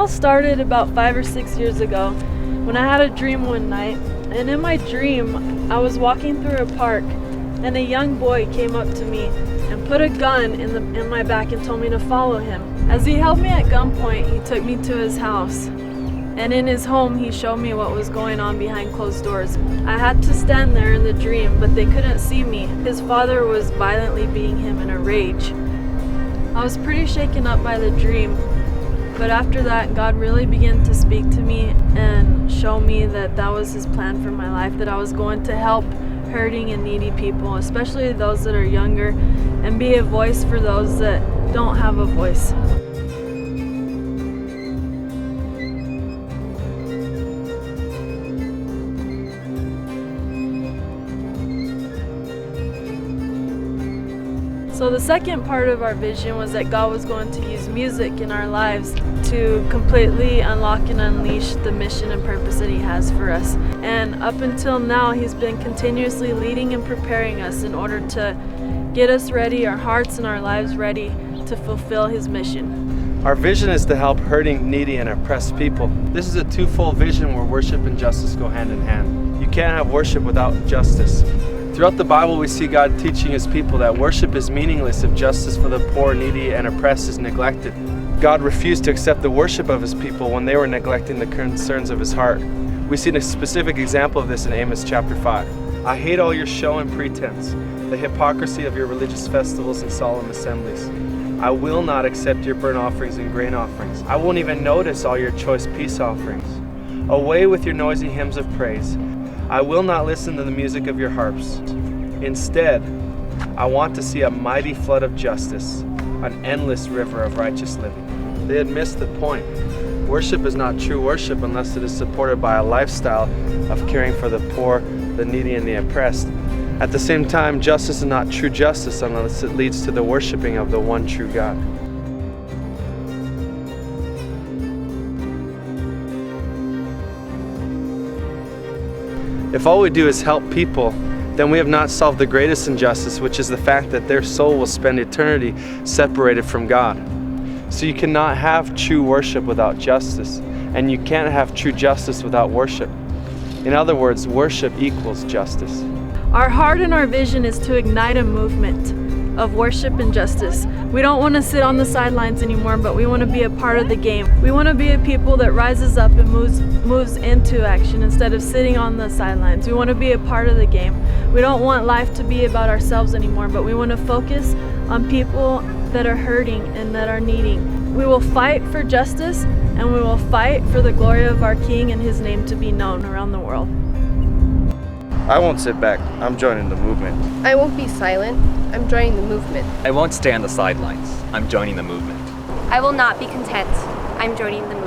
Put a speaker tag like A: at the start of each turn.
A: all started about 5 or 6 years ago when I had a dream one night, and in my dream I was walking through a park and a young boy came up to me and put a gun in my back and told me to follow him. As he held me at gunpoint, he took me to his house, and in his home he showed me what was going on behind closed doors. I had to stand there in the dream, but they couldn't see me. His father was violently beating him in a rage. I was pretty shaken up by the dream, but after that God really began to speak to me and show me that that was his plan for my life, that I was going to help hurting and needy people, especially those that are younger, and be a voice for those that don't have a voice. So the second part of our vision was that God was going to use music in our lives to completely unlock and unleash the mission and purpose that he has for us. And up until now, he's been continuously leading and preparing us in order to get us ready, our hearts and our lives ready to fulfill his mission.
B: Our vision is to help hurting, needy, and oppressed people. This is a twofold vision where worship and justice go hand in hand. You can't have worship without justice. Throughout the Bible, we see God teaching his people that worship is meaningless if justice for the poor, needy, and oppressed is neglected. God refused to accept the worship of his people when they were neglecting the concerns of his heart. We see a specific example of this in Amos chapter 5. I hate all your show and pretense, the hypocrisy of your religious festivals and solemn assemblies. I will not accept your burnt offerings and grain offerings. I won't even notice all your choice peace offerings. Away with your noisy hymns of praise. I will not listen to the music of your harps. Instead, I want to see a mighty flood of justice, an endless river of righteous living. They had missed the point. Worship is not true worship unless it is supported by a lifestyle of caring for the poor, the needy, and the oppressed. At the same time, justice is not true justice unless it leads to the worshiping of the one true God. If all we do is help people, then we have not solved the greatest injustice, which is the fact that their soul will spend eternity separated from God. So you cannot have true worship without justice, and you can't have true justice without worship. In other words, worship equals justice.
A: Our heart and our vision is to ignite a movement of worship and justice. We don't want to sit on the sidelines anymore, but we want to be a part of the game. We want to be a people that rises up and moves into action instead of sitting on the sidelines. We want to be a part of the game. We don't want life to be about ourselves anymore, but we want to focus on people that are hurting and that are needing. We will fight for justice, and we will fight for the glory of our King and his name to be known around the world.
C: I won't sit back. I'm joining the movement.
D: I won't be silent. I'm joining the movement.
E: I won't stay on the sidelines. I'm joining the movement.
F: I will not be content. I'm joining the movement.